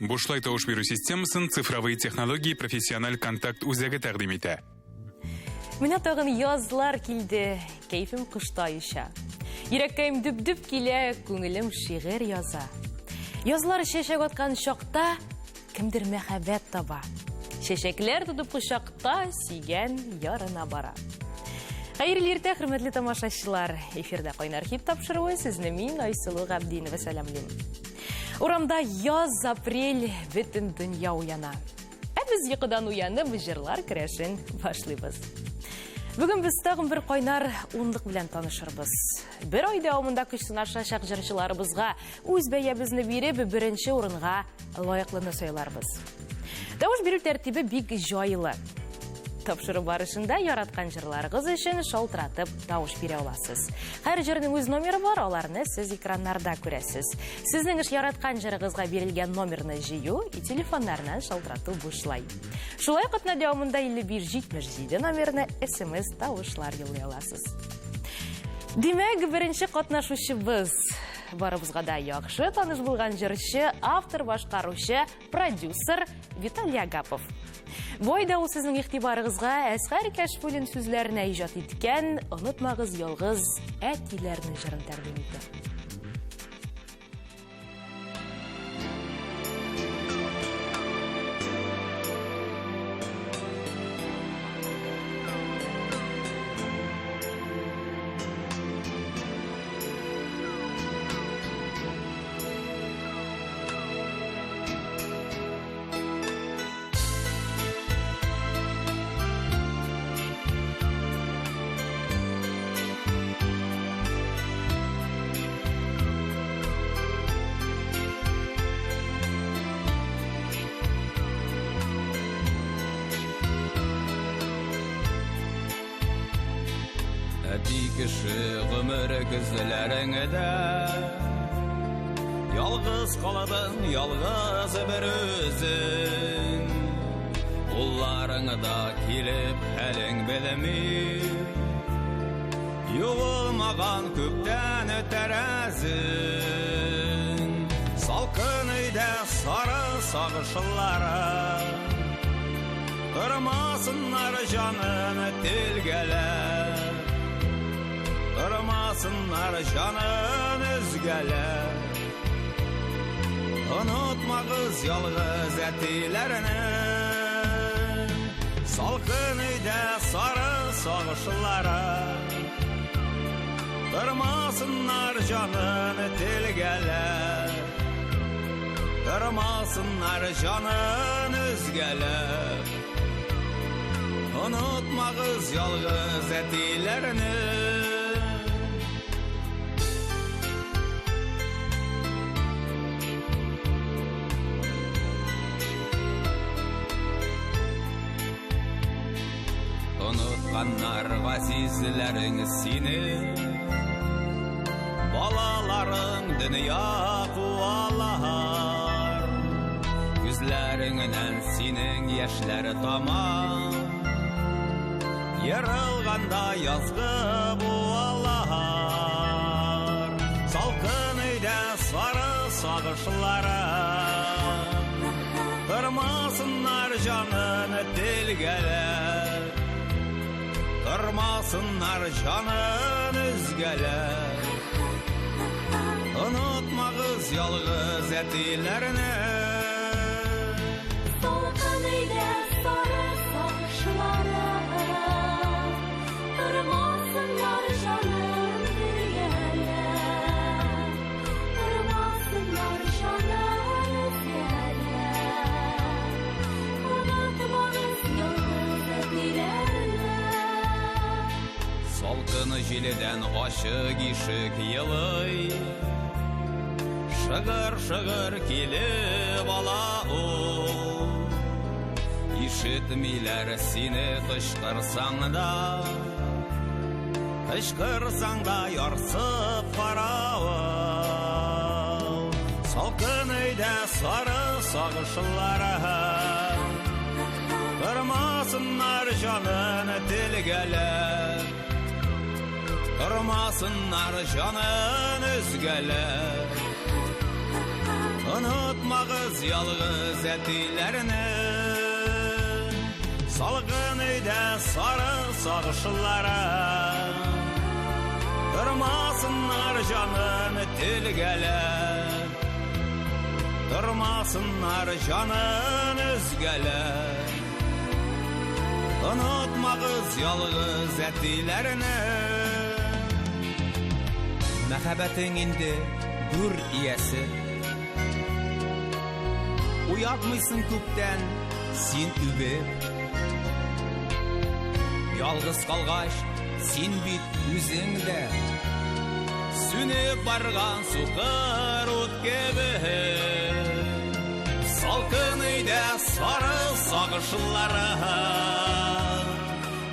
Бушлай тауыш беру системасын цифровые технологии профессиональ контакт үзәге тәкъдим итә. Менә тагын язлар килде, кайфым кыштайыша. Йөрәккәем дүп-дүп килә, күңелем шигырь яза. Язлар чәчәк аткан чакта кемдер мәхәббәт таба. Чәчәкләр тудып кучакта сөйгән ярына бара. Хәерле иртә, хөрмәтле тамашачылар. Эфирдә кайнар хит тапшыруы сезне мин Айсылу Габдинова сәламлыйм. Урамда яз, апрель, бөтен дөнья уяна. Без йокыдан уянып, җырлар көрәшен башлыйбыз. Бүген без тагын бер кайнар унлык белән танышырбыз. Бер ай дәвамында көч сынашачак җырчыларыбызга үз бәябезне биреп, беренче урынга лаеклыны сайларбыз. Тавыш бирү тәртибе бик җайлы. Тапшыру барышында яраткан җырларыгыз өчен шалтыратып тавыш бирә аласыз. Һәр җырның үз номеры бар, аларны сез экраннарда күрәсез. Сезнең эш яраткан җырыгызга бирелгән номерны җыю и телефоннардан шалтырату бушлай. Шулай кытна дәвамында 5577 номерны SMS тавышлар юллый аласыз. Димәк, беренче катнашучыбыз барыбызга да яхшы таныш булган җырчы, автор, башкаручы, продюсер Виталий Агапов. Бойда ул сезнең игътибарыгызга Әсгар Кәшфуллин сүзләренә иҗат иткән "Онытмагыз ялгыз" әтиләрнең җырын тәкъдим итә. Кеше гомере күзләреңдә ялгыз калдың, ялгыз бер үзең. Улларыңда килеп хәлең белми, юылмаган күктән тәрәзең. Салкын өйдә сары сагышлары тормасыннар җанын телгәләр. Tırmasınlar canın üzgələr. Unutmağız yalğız ətilərini, salqın üydə sarı sağışlara. Tırmasınlar canın tilgələr. Tırmasınlar canın üzgələr. Unutmağız yalğız ətilərini. Unutkanlar gazizlerin seni, balaların dünya kualar. Yüzlerinden senin yaşları tamam, yarılganda yazgı bualar. Salkın üyde sarı sağışlara tırmasınlar canını tilgələr. Tırmasınlar canın üzgələr. Unutmağız yalğız ətilərini. Salqın üydə sarı sağışlara tırmasınlar canın tilgələr. Tırmasınlar canın üzgələr. Unutmağız yalğız ətilərini. Salqın jileden aşık işik yılay, şıgır şıgır kilib ala o. İşitmiler seni kışkırsan da yarsıp karao. Salqın üydə sarı sağışlara tırmasınlar canın tilgələr. Tırmasınlar canın üzgələr. Unutma Unutmağız yalğız ətilərini Salğın öydə sarı sağışıllara Durmasınlar canın tilgələr Durmasınlar canın özgələr Unutmağız yalğız ətilərini Məhəbbətin indi gür iyəsi Uyatmıysın küpten sin übep Yalğız qalğaş sin bit üzüngde Sünüp barğan suqır ut gibi Salqın öydə sarı sağışıllara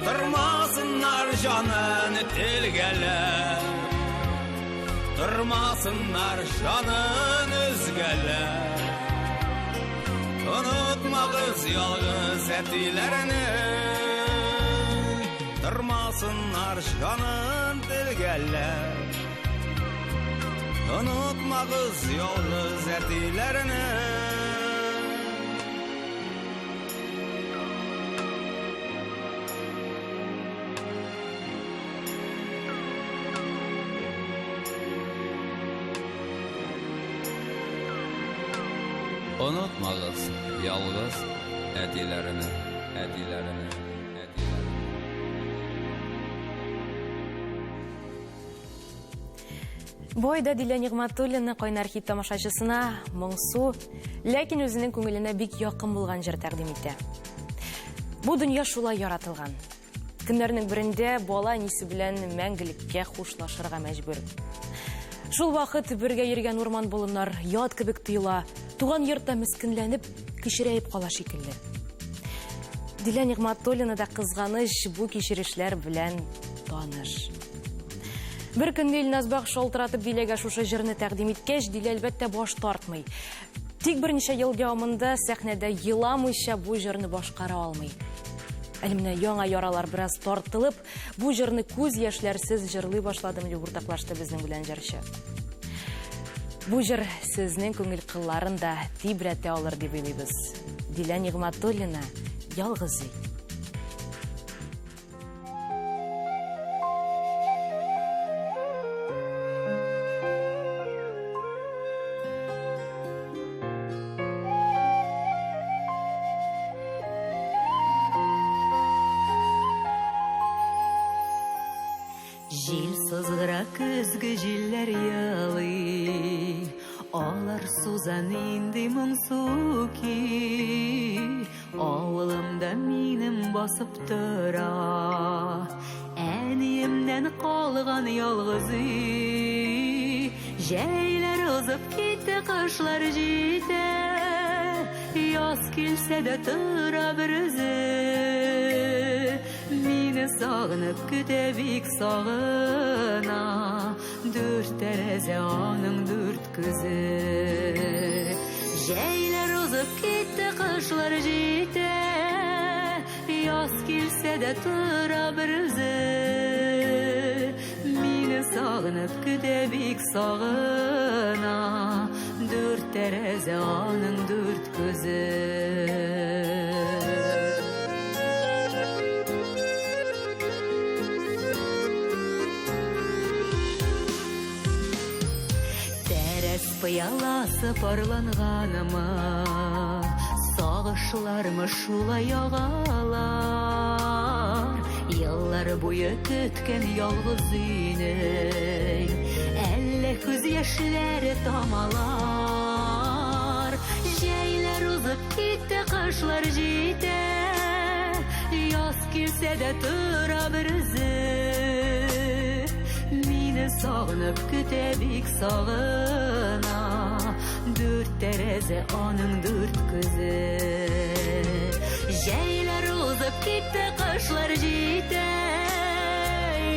Durmasınlar canın tilgələr Durmasınlar canın özgələr Unutmağız yalğız ətilərini Durmasınlar canın tilgələr Unutmağız yalğız ətilərini Unutmağız yalğız ətilərini Бойда Диля Нигъматуллина кайнар хит тамашачысына моңсу, ләкин үзенең күңеленә бик якын булган җыр тәкъдим итә. Бу дөнья шулай яратылган. Көннәрнең берендә бала нисе белән мәңгелеккә хушлашырга мәҗбүр. Шул вакыт бергә йөргән урман болыннар ят кебек тоела, туган йортта мискенләнеп, кичерәеп кала шикелле. Диля Нигъматуллина да кызганыч бу кичерешләр белән таныш. Бер көнне Илназбак шалтыратып Диләгә шушы җырны тәкъдим иткәч, Диля әлбәттә баш тартмый. Тик берничә ел дәвамында сәхнәдә еламыйча бу җырны башкара алмый. Әле яңа яралар бераз тартылып, бу җырны күз яшьләрсез җырлый башладым дип уртаклашты безнең белән җырчы. Бу җыр сезнең күңел кылларын да тибрәтә алыр дип уйлыйбыз. Диля Нигъматуллина, ялгызый. Жил сызгыра көзгө җилләр ялый, алар сузан инде моңсу ки. Авылымда минем басып тора, әниемнән калган ялгыз үй. Җәйләр узып китте, кышлар җитә, яз килсә дә тора бер үзе. Мине сагынып көтә бик сагына, дүрт тәрәзә аның дүрт күзе. Җәйләр узып китте, кышлар җитә, яз килсә дә тора бер үзе. Мине сагынып көтә бик сагына, дүрт тәрәзә аның дүрт күзе. Пыяласы парланганыма, сагышлармы шулай ягалар. Еллар буе көткән ялгыз өйнең, әллә күз яшьләре тамалар. Җәйләр узып китте, кышлар җитә, яз килсә дә тора бер үзе. Сагынып көтә бик сагына, дүрт тәрәзә аның дүрт күзе. Җәйләр узып китте, кышлар җитә,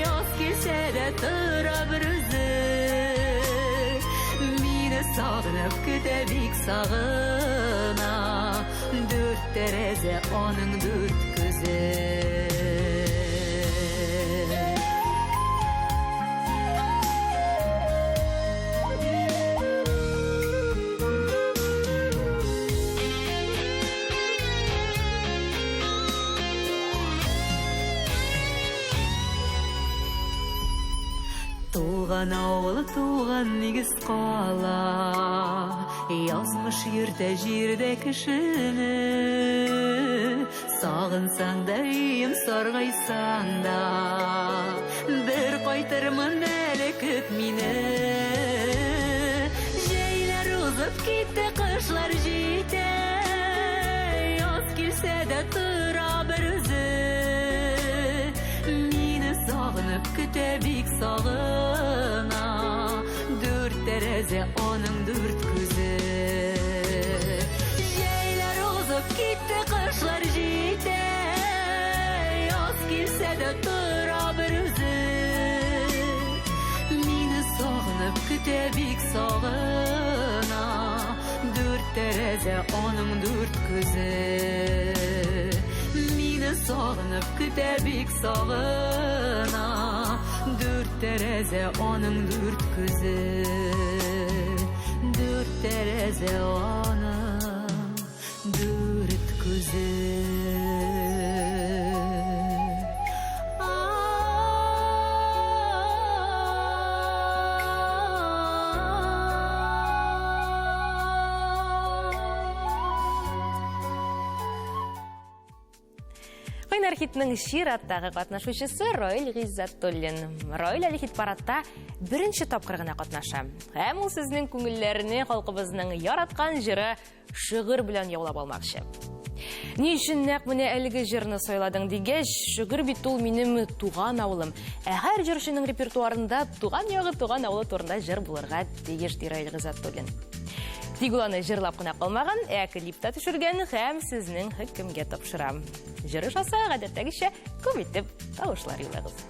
яз килсә дә тора бер үзе. Мине сагынып көтә бик сагына, дүрт тәрәзә аның дүрт күзе. туған ауыл, туған негіз қала. Язмыш ерте жерде кішіні, сағынсаң да үйім сарғайсаң да, бір қайтырмын әлі күт мені. Жейлер ұзып кетті, қышлар жете, яз келсе де тұра бір өзі. Мені сағынып күте бик сағына, дүрт терезе оның дүрт көзі. Жейлер ұзып кетті, қышлар жете, яз келсе де тұра бір өзі. Мені сағынып күте бик сағына, дүрт терезе оның дүрт көзі. Мені сағынып күте бик сағына, дүрт терезе оның дүрт көзі. Дүрт терезе оның дүрт көзі. Қойнар хитінің шир аттағы қатнашушысы Ройль Ғиззатуллин. Ройль әлі хит паратта бірінші тапқырғына қатнаша. Әм ол сіздің көңіллеріне қалқыбызның яратқан жыры шығыр білен яулап алмақшы. Не үшін нәқ мұне әлгі жырны сойладың дегеш, шығыр битул менім туған аулым. Әғар жүршінің репертуарында туған яғы туған аулы турында жыр бұлырға дегеш дей Ройль Ғиззатуллин. Тигуланы жырлап қына қалмаған, әкіліпта түшірген һәм сізнің хікімге тапшырам. Жыры жаса ғадеттәгіше көметтіп тауышлар елағыз.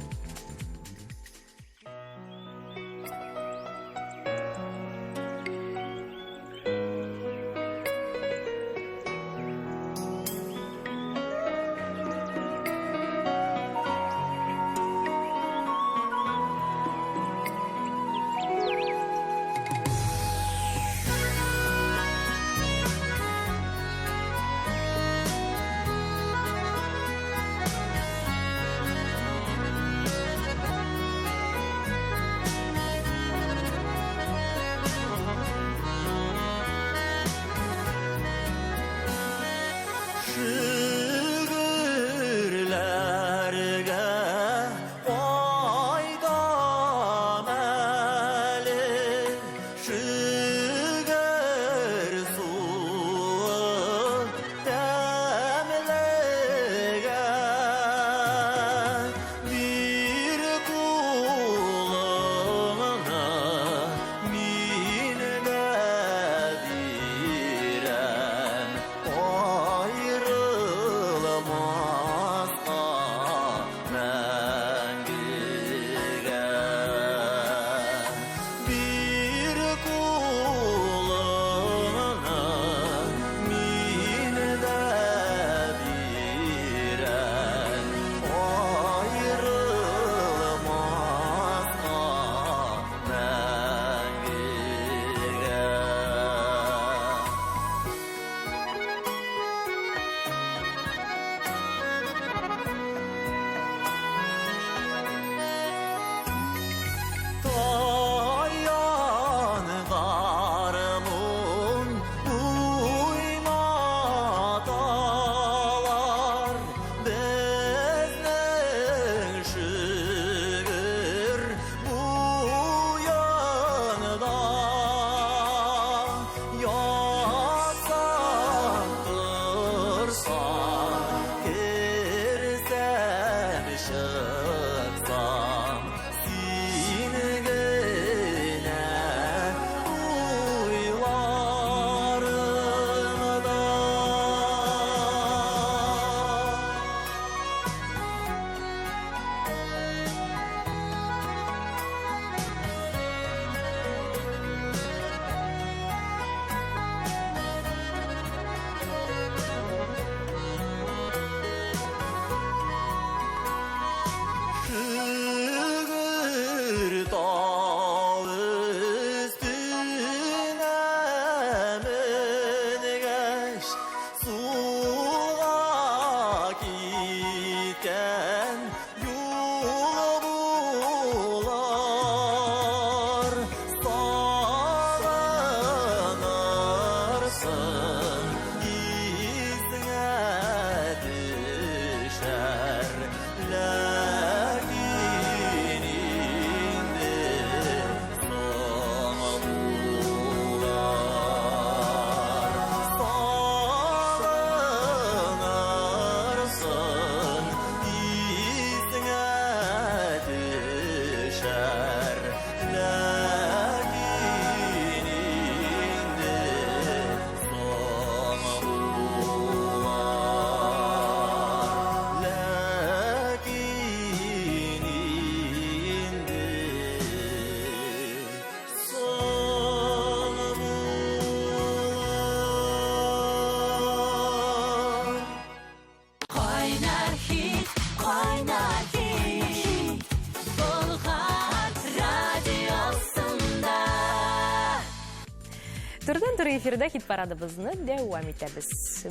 Түрден түрі эфирде хит парадыбызны дәвам итәбез.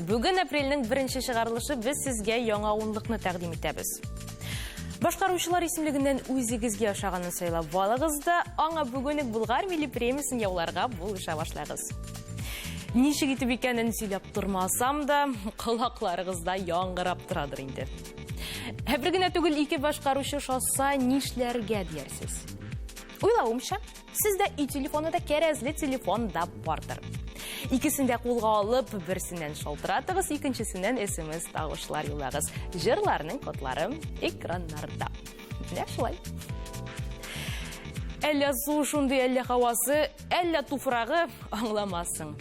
Бүген апрельнең 1-нче чыгарылышы без сезгә яңа унлыкны тәкъдим итәбез. Башкаручылар исемлегеннән үзегезгә ошаганын сайлап алыгыз да, аңа бүгенек Булгар милли премиясын яуларга булыша башлагыз. Ничек итеп икәнен сөйләп тормасам да, колакларыгызда яңгырап торадыр инде. Бер генә түгел, ике башкаручы шоса нишләргә диярсез. Уйлавымча, сездә и телефоны да кәрәзле телефон да бардыр. Икесендә кулга алып, берсеннән шалтыратыгыз, икенчесеннән SMS тагышлар юлагыз. Җырларның кодлары экраннарда. Менә шулай. Әллә су шундый, әллә һавасы, әллә туфрагы аңламасын.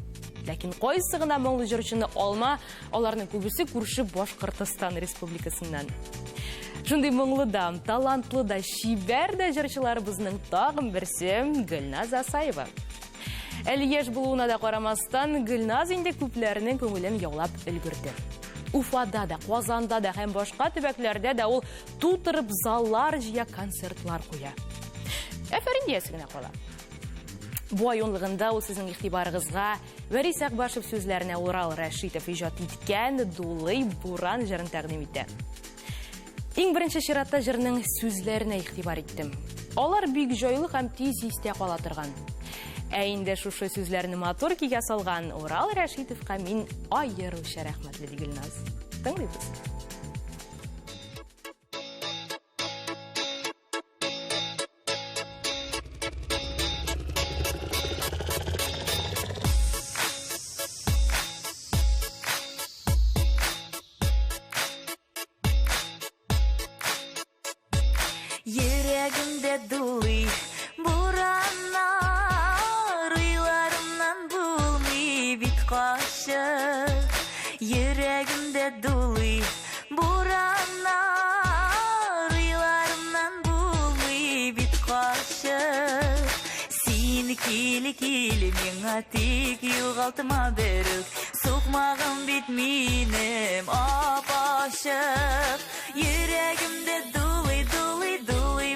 Ләкин кайсы гына моңлы җырчыны алма, аларның күбесе күрше Башкортстан Республикасыннан. Шундый моңлы да, талантлы да, шибәр дә җырчыларыбызның тагын берсе Гөлназ Асаева. Әле яшь булуына да карамастан, Гөлназ инде күпләрнең күңелен яулап өлгерде. Уфада да, Казанда да һәм башка төбәкләрдә дә ул тутырып заллар җыя, концертлар куя. Әфәрин диясе генә кала. Бу айонлыгында ул сезнең игътибарыгызга Вәрис Акбашев сүзләренә Урал Рәшитов иҗат иткән Дулый буран җырын тәкъдим итә. Иң беренче чиратта җырның сүзләренә игътибар иттем. Алар бик җайлы һәм тиз истә кала торган. Ә инде шушы сүзләрне матур кигә салган Урал Рәшитовка мин аеруча рәхмәтле ди Гөлназ. Тыңлыйбыз. Йөрәгемдә дулый бураннар, уйларымнан булмый бит качып. Йөрәгемдә дулый бураннар, уйларымнан булмый бит качып. Син киле миңа тик югалтма берүк, сукмагым бит минем апачып. Йөрәгемдә дулый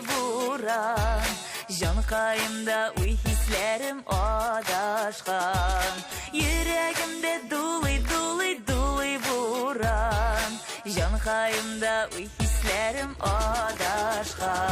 буран, җанкаемда уй хисләрем адашкан. Йөрәгемдә дулый буран, җанкаемда уй хисләрем адашкан.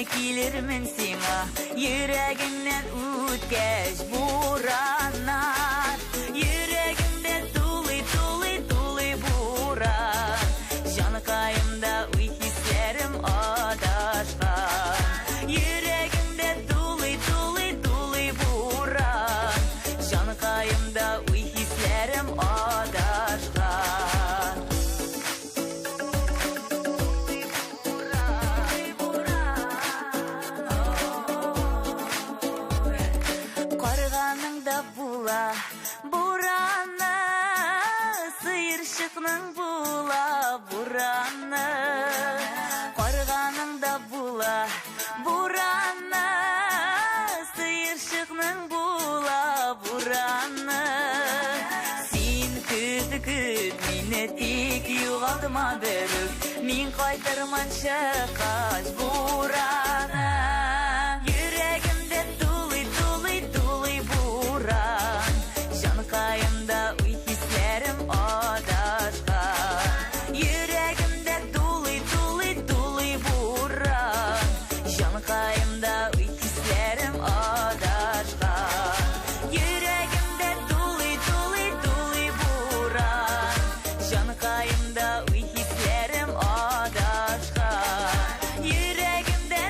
Килермен сиңа, йөрәгеңнән үткәч бураннар. Йөрәгемдә дулый буран, җанкаемда уй хисләрем адашкан. Йөрәгемдә дулый буран, җанкаемда уй хисләрем адашкан. Бураны, сыерчыкның була бураны. Карганыңда була бураны, сыерчыкның була бураны. Син көт, мине тик югалтма берүк, мин кайтырманча кач бураны. Йөрәгемдә дулый буран, җанкаемда уй хисләрем адашкан. Йөрәгемдә дулый буран, җанкаемда уй хисләрем адашкан. Йөрәгемдә дулый буран, җанкаемда уй хисләрем адашкан. Йөрәгемдә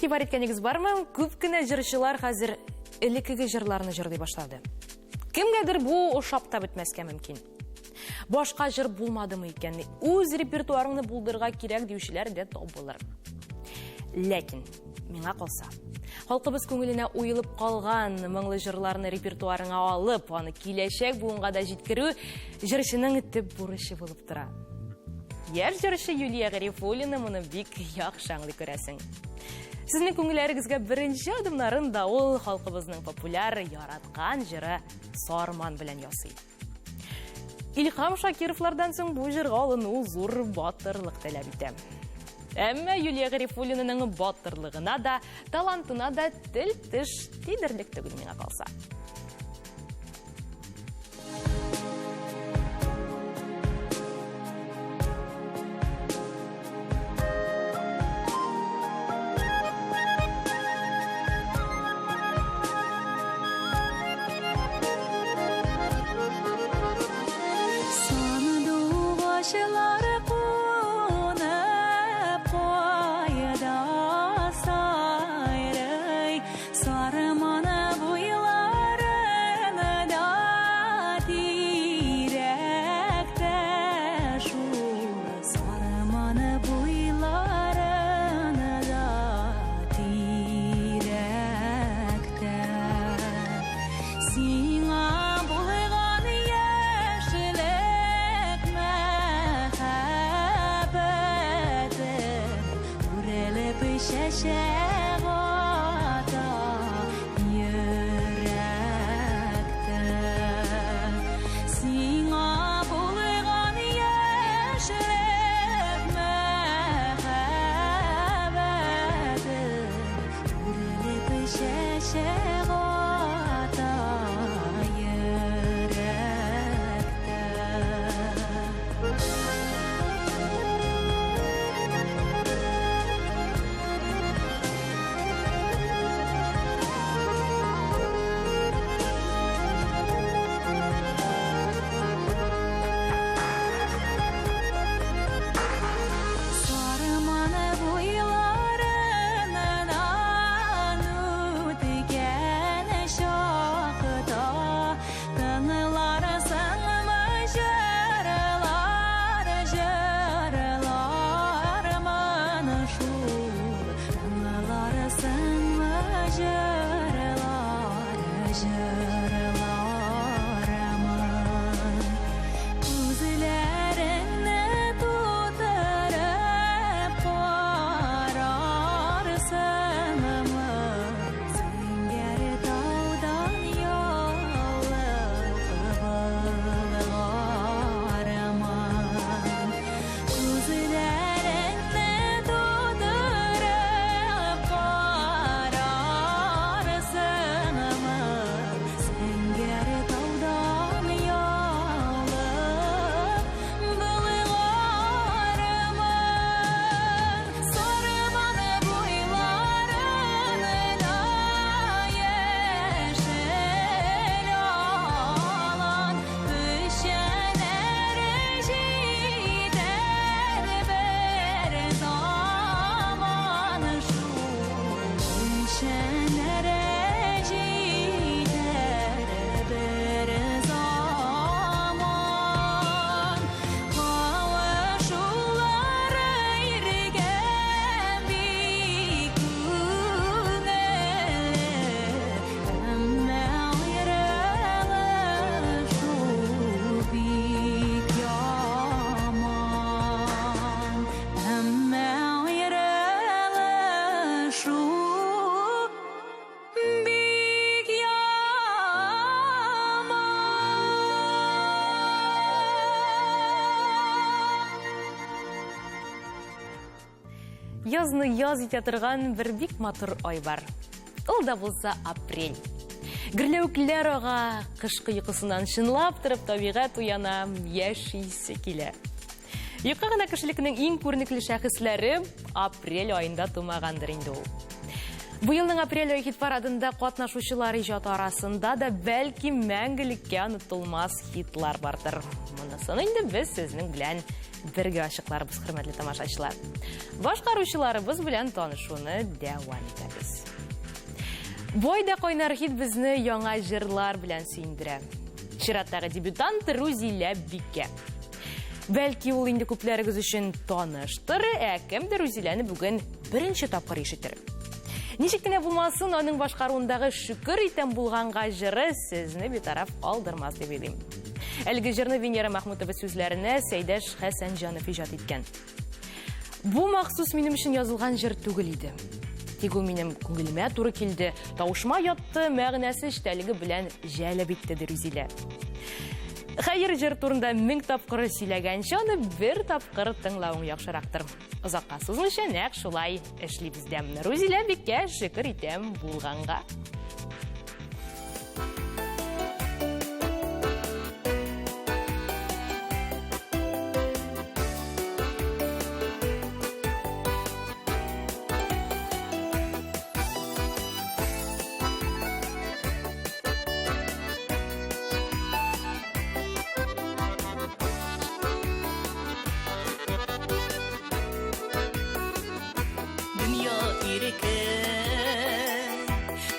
Игтибар иткәнегез бармы? Күп кенә җырчылар хәзер элеккеге җырларны җырлый башлады. Кемгәдер бу ошап та бетмәскә мөмкин. Башка җыр булмадымы икән? Үз репертуарыңны булдырырга кирәк диючеләр дә табылыр. Ләкин миңа калса, халкыбыз күңеленә уелып калган моңлы җырларны репертуарыңа алып, аны киләчәк буынга да җиткерү җырчының төп бурычы булып тора. Яшь җырчы Юлия Гарифуллина моны бик яхшы аңлый күрәсең. Сезнең күңелләрегезгә беренче адымнарын да ул халкыбызның популяр яраткан җыры Сарман белән ясый. Илһам Шакировлардан соң бу җырга алыну зур батырлык таләп итә. Әмма Юлия Гарифуллинаның батырлыгына да, талантына да тел-теш тидерлек түгел миңа калса. Язны яз итә торган бер бик матур ай бар. Ул да булса апрель. Гөрләүкләр ага кышкы йокысыннан чынлап торып табигать уяна, яшисе килә. Юкка гына кешелекнең иң күренекле шәхесләре апрель айында тумагандыр инде ул. Бу елның апрель ай хит парадында катнашучылар иҗаты арасында да бәлки мәңгелеккә онытылмас хитлар бардыр. Монысын инде без сезнең белән бірге ашықларыбыз, хөрмәтле тамашачылар. Башкаручыларыбыз белән танышуны дәвам итәбез. Бойда койнар хит безне яңа җырлар белән сөендерә. Чираттагы дебютант Рузилә Бикә. Бәлки ул инде күпләрегез өчен таныштыр, кемдер Рузиләне бүген беренче тапкыр ишетер. Ничек кенә булмасын, аның башкаруындагы шөкер итәм булганга җыры сезне битараф калдырмас дип уйлыйм. Әлеге җырны Венера Махмутова сүзләренә Сәйдәш Хәсәнҗанов иҗат иткән. Бу махсус минем өчен язылган җыр түгел иде. Тик ул минем күңелемә туры килде, тавышма ятты, мәгънәсе эчтәлеге белән җәлеп итте Рузилә. Хәер, җыр турында 1000 тапкыр сөйләгәнче, аны бер тапкыр тыңлавың яхшырактыр. Озакка сузмыйча нәкъ шулай эшлибез дә. Рузилә Бикә шөкер итәм булганга.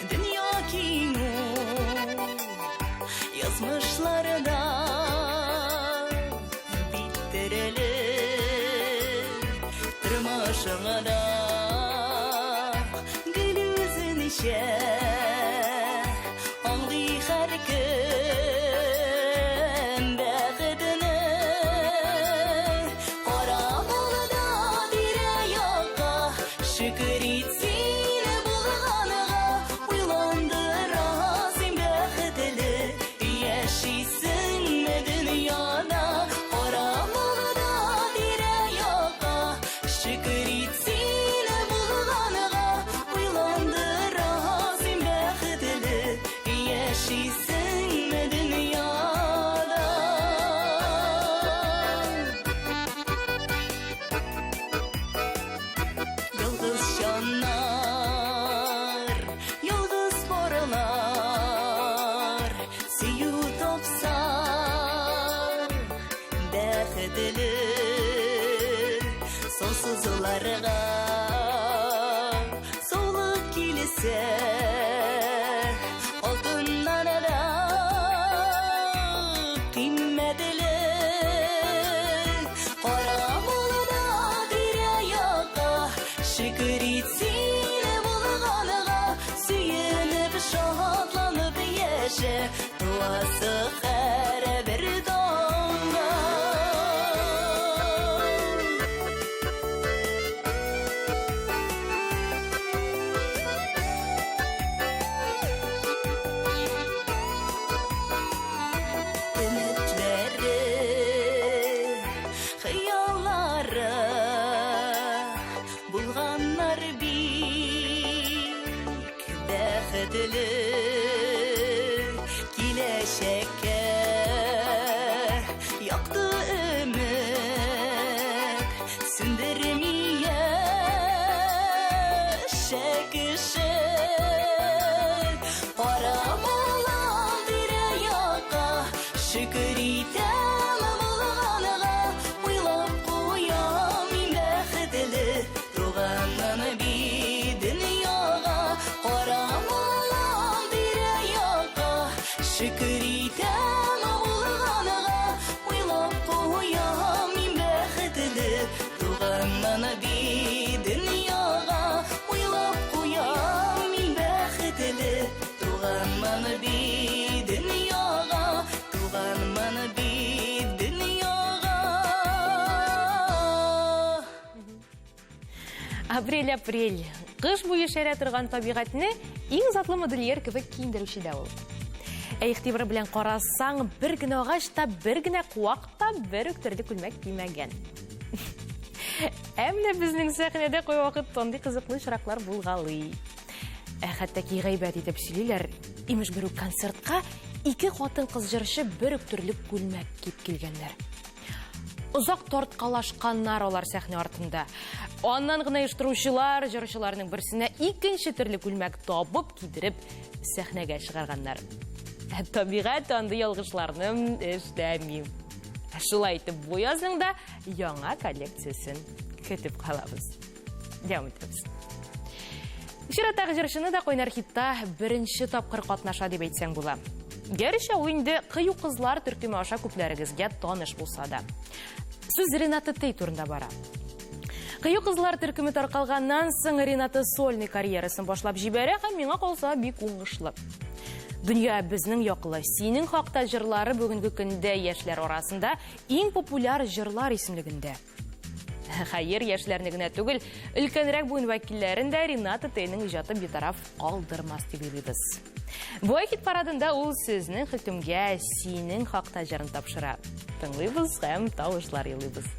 Dünya kino yazmışlarına bittirelim tırmaşına da gül yüzün işe anlı her gün bəxtini qaramağda dire yoqa şükür etsin sonsuzlarga soluk kilise altınlara kıymetli karamolda dire yoqa şükür etsin bulğanıga suyunib şadlanıp yaşa duası her bir damga. Bulganlar bik bəxtli kiləşəkə yaktı ümid sündürməyə şəkişi param olan dire yoqa şükür etəm bulğanığa uylab qoyam bəxtli tuğanını bir dünyaya qaram olan dire yoqa şükür etəm bulğanığa uylab qoyam bəxtli tuğanını bir dünyaya uylab qoyam bəxtli tuğanını bir dünyaya tuğanını bir dünyaya. Апрель. Кыш буе шәрә торган табигатьне иң затлы модельер кебек киендерүче дә ул. Игътибар белән карасаң, бер генә агачта, бер генә куакта, бер үк төрле күлмәк кимәгән. Әмма безнең сәхнәдә кой вакыт тонды кызыклы чыраклар булгалый. Хәтта ки гайбәт итеп сөйлиләр, имеш бер үк концертка 2 хатын-кыз җырчы бер үк төрле күлмәк киеп килгәннәр. Узак тарткалашканнар алар сәхнә артында. Аннан гына оештыручылар җырчыларның берсенә икенче төрле күлмәк табып кидереп сәхнәгә чыгарганнар. Табигать анда ялгышларны эшләми. Шулай итеп, бу язның да яңа коллекциясын көтіп қалабыз. Дәм етеміз. Шираттағы жүршіні да қойнар хитта бірінші тапқыр қатнаша деп айтсаң бола. Геріше ойынды қию қызлар түркіме аша көплерігізге таныш болса да. Сөз Рената Тей турында бара. Қию қызлар түркіме тарқалғаннан соң Рената сольный карьерасын башлап жібәрі, һәм миңа қалса бик оңышлы. Дүния біздің яқылы сенің хақта жырлары бүгінгі күнде яшьләр арасында ең популяр жырлар исемлегендә. Хайыр яшьләрне генә түгел, өлкәнрәк буын вәкилләрен дә Рената Тейнең иҗаты битараф калдырмас дип уйлыйбыз. Бу хит парадында ул сезнең хөкемгә синең хакта җырын тапшыра. Тыңлыйбыз һәм тавышлар елыйбыз.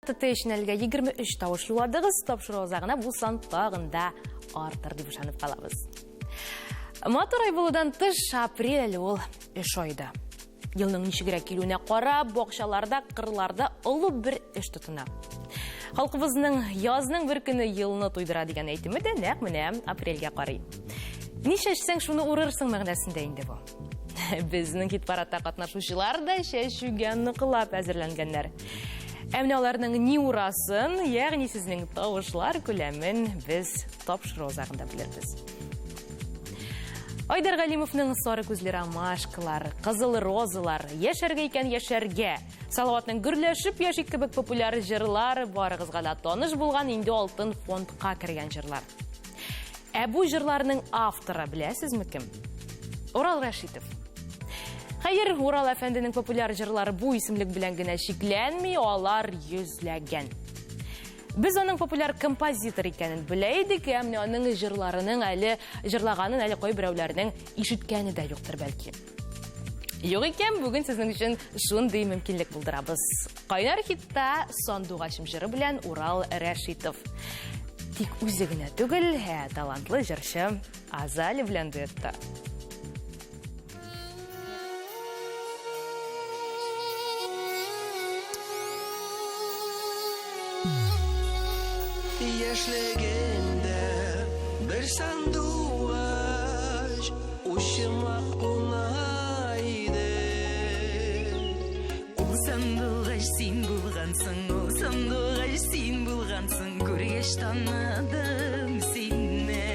Тәтешнәлгә 23 тавыш юладыгыз, тапшыру озағына бұл сан тағында артыр деп шанып қалабыз. Матур ай болудан тыш апрель ол эш айды. Елның ничегрәк килүенә карап, бакчаларда, кырларда олы бер эш тотына. Халкыбызның язның бер көне елны туйдыра дигән әйтеме дә нәкъ менә апрельгә карый. Нишешсең шуны урырсың мәгънәсендә инде бу. Безнең хит-парадта катнашучылар да шәшүгә ныкылап әзерләнгәннәр. Әмне аларның ни урасын, ягъни сезнең тавышлар күләмен без тапшыру загында белербез. Айдар Галимовның сары күзле ромашкалар, кызыл розалар, яшәргә икән яшәргә, Салаватның гөрләшеп яшик кебек популяр җырлар барыгызга да таныш булган инде алтын фондка кергән җырлар. Бу җырларның авторы беләсезме кем? Урал Рәшитов. Хәер, Урал әфәнденең популяр җырлары бу исемлек белән генә шикләнми, алар йөзләгән. Без аның популяр композитор икәнен белә идек, әмма аның җырларының әле җырлаганын әле кай берәүләрнең ишеткәне дә юктыр бәлки. Юк икән, бүген сезнең өчен шундый мөмкинлек булдырабыз. Кайнар хитта Сандугачым җыры белән Урал Рәшитов. Тик үзе генә түгел, талантлы җырчы Азали белән дуэтта. Яшьлегендә бер сандугач ушыма куна иде. Ул сандугач син булгансың, ул сандугач син булгансың, күргәч таныдым сине.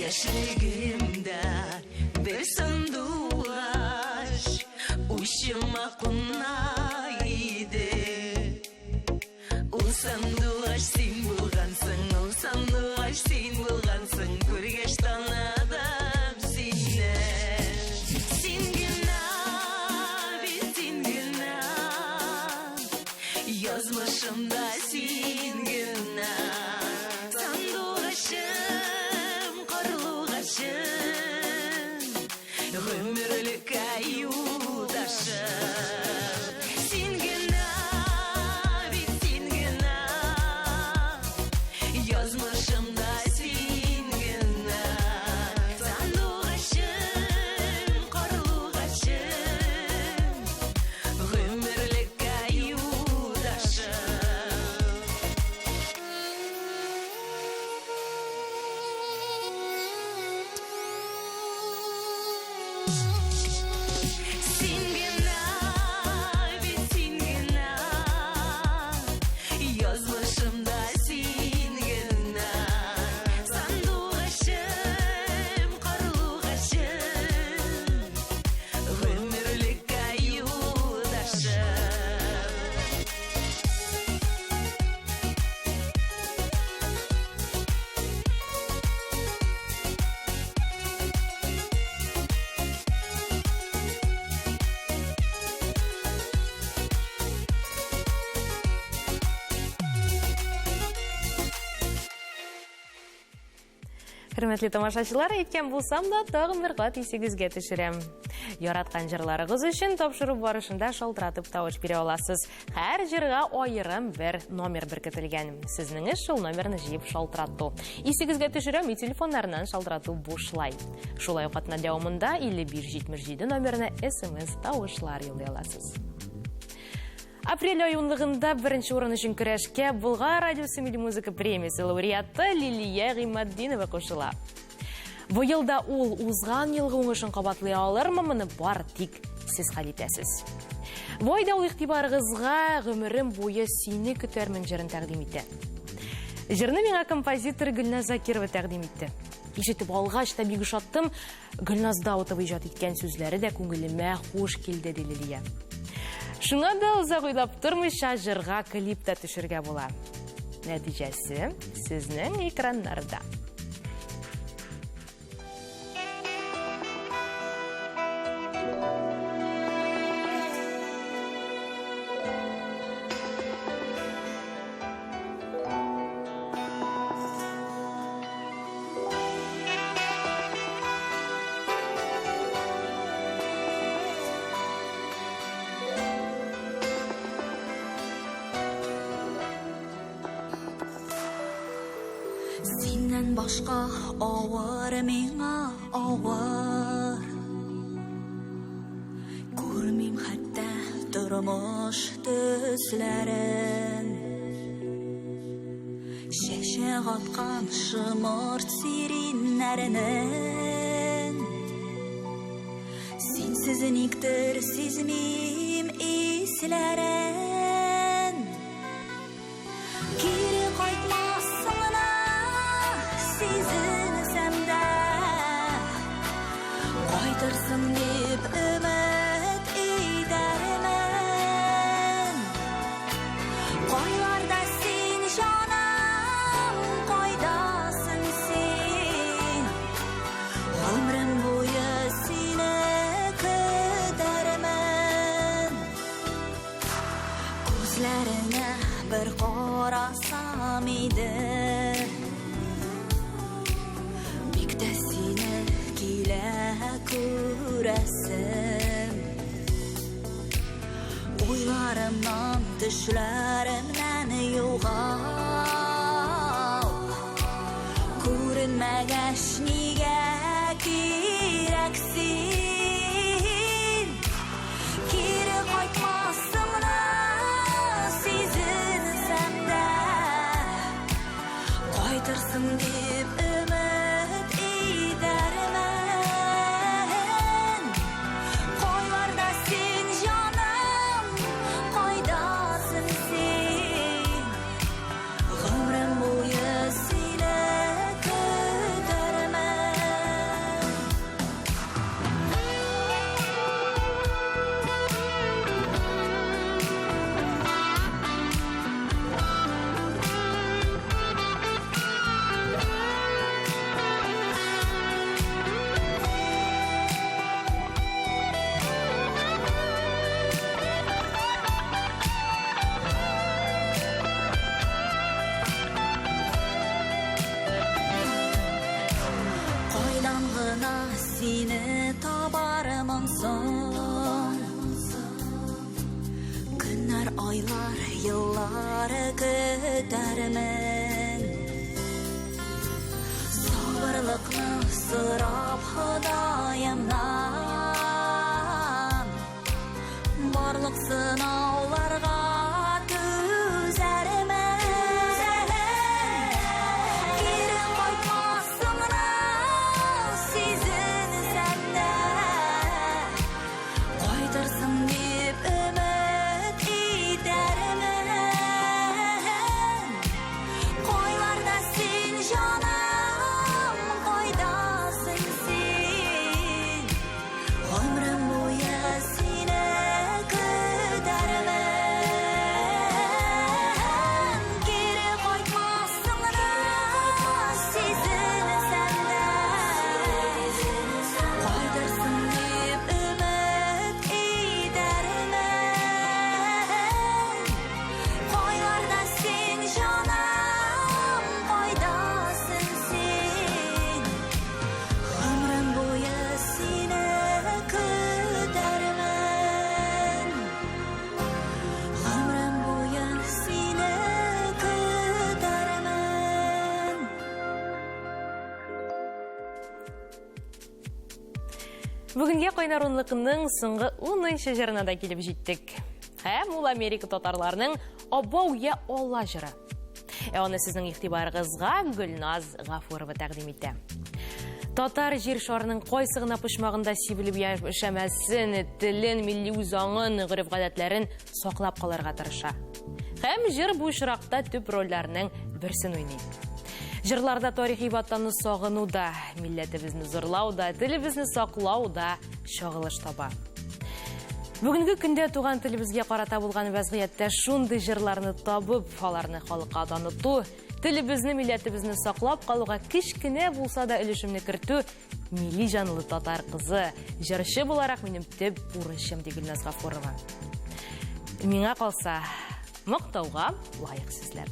Яшьлегемдә бер сандугач ушыма куна иде. Ул сандугач син булгансың, ул сандугач син булгансың, күргәч таныдым сине. Син генә, бит син генә, язмышымда син генә. Гомерлек аюдашым, син генә, бит син генә, Hürmetli тамашачылар, еткен болсам да тағын бір қат есегізге түшірем. Яратқан жырларығыз үшін тапшыру барышында шалтыратып тауыш бере оласыз. Әр жырға ойырым бір номер біркетілген. Сізніңіз шыл номерні жиып шалтырату. Есегізге түшірем и телефонларынан шалтырату бұшлай. Шулай қатына дәуімында 5177 номеріне SMS тауышлар елдей аласыз. Апрель айынлығында бірінші орын үшін күрәшке Бұлғар радиосы милли музыка премиясы лауреаты Лилия Ғимаддинова қошыла. Бұл елда ол ұзған елғы оңышын қабатлай алырмы мұны бар тек сіз қалетесіз. Бойда ол иқтибарығызға ғөмірім бойы сүйіні күтәрмін жырын тәқдим етті. Жырны меңа композитор Гүлназ Закирова тәқдим етті. Ешетіп алғаш табиғы шаттым, Гүлназ Даутова ижат еткен сөзлері де көңіліме хош келді де Лилия. Шуңа да ұзақ ойлап тұрмыша жырға клипта түшірге бола. Нәтижесі сіздің экранларда. Сеннен башка авыр миңа авыр. Күрмим хәтта тормыш төсләрен. Шәшәк аткан шымырт сиреннәренен. Сенсез никтер сизмим исләрен. Кире кайтмассыңна сезінсәм дә, қайтырсың деп үміт итәрмен. Қайларда сен жаным, қайдасың сен? Өмірім бойы сені күтәрмен. Көзләріңе бір қарасам еді, күрәсем. Уйларымнан, төшләремнән юғал. Күренмәгәч нигә кирәксин? Кире кайтмассыңна сизенсәм дә, кайтырсың дип өмет итәрмен. Seni tabarımın son. Günler, aylar, yılları kütərmen. Sabırlıqны sırap Xudayımdan. Barlıq sınavlarga түзәрмен. Бүгінге қойнар онлықының сыңғы 10-шы жырына да келіп жеттік. Әм ол Америка татарларының обау я олла жыры. Оны сіздің иқтибарыңызға Гүлназ Ғафурова тәқдим етті. Татар жер шарының қойсығына пұшмағында сибіліп яшәмәсін, тілін, милли үзаңын, ғырып ғадәтлерін соқлап қаларға тырыша. Әм жыр бұл шырақта түп ролларының бірсін ойнайды. Жырларда тарихи ватанны сағынуда, милләтебізні зырлауда, тілібізні сақлауда шағылыш таба. Бүгінгі күнде туған тілімізге қарата болған вәзғиятта шунды жырларны табып, аларны халыққа таныту, тілібізні, милләтебізні сақлап қалуға кішкене болса да үлішімні кірту, милли жанлы татар қызы, жыршы боларақ менің төп бұрышым де Гүлназ Ғафурова. Меңа қалса, мақтауға лайық сізлер.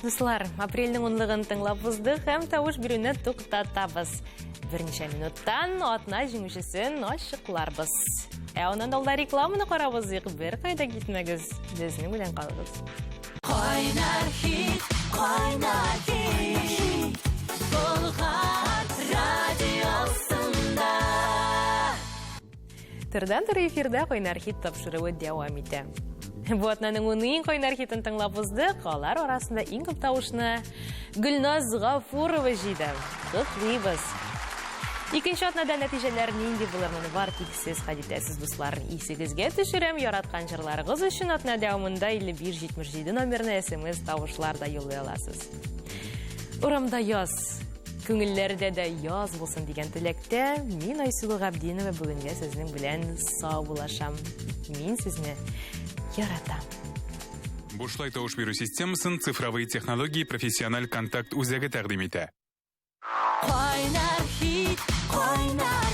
Дуслар, апрельдің онлығын тыңлап бұздық, әм тауыш біруіне тұқтатабыз. Бірнеше минуттан атына жеңушісін ашықларбыз. Онан алда рекламыны қарабызық, бір қайда кетмегіз. Біздің білен қалығыз. Қайнар хит, Бұлғар радиосында. Тырдан-тыры эфирда Койнар хит тапшырыуы дәвам итә. Бу атнаның уның Койнар хитын тыңлап уздык, алар арасында иң күп тавышны Гөлназ Гафурова җыйды. Котлыйбыз. Икенче атнада нәтиҗәләр нинди булырмын бар тиксез хәдитәсез дусларын исегезгә төшерәм. Яраткан җырларыгыз өчен атна дәвамында 5177 номерына СМС тавышларда юллый аласыз. Урамда яз, күңелләрдә дә яз булсын дигән теләктә мин Айсылу Габдинова бүгенгә сезнең белән сау булашам. Мин сезне яратам. Бушлай тавыш бирү системасын цифровые технологии профессиональ контакт үзәге тәкъдим итә. Койнар хит, койнар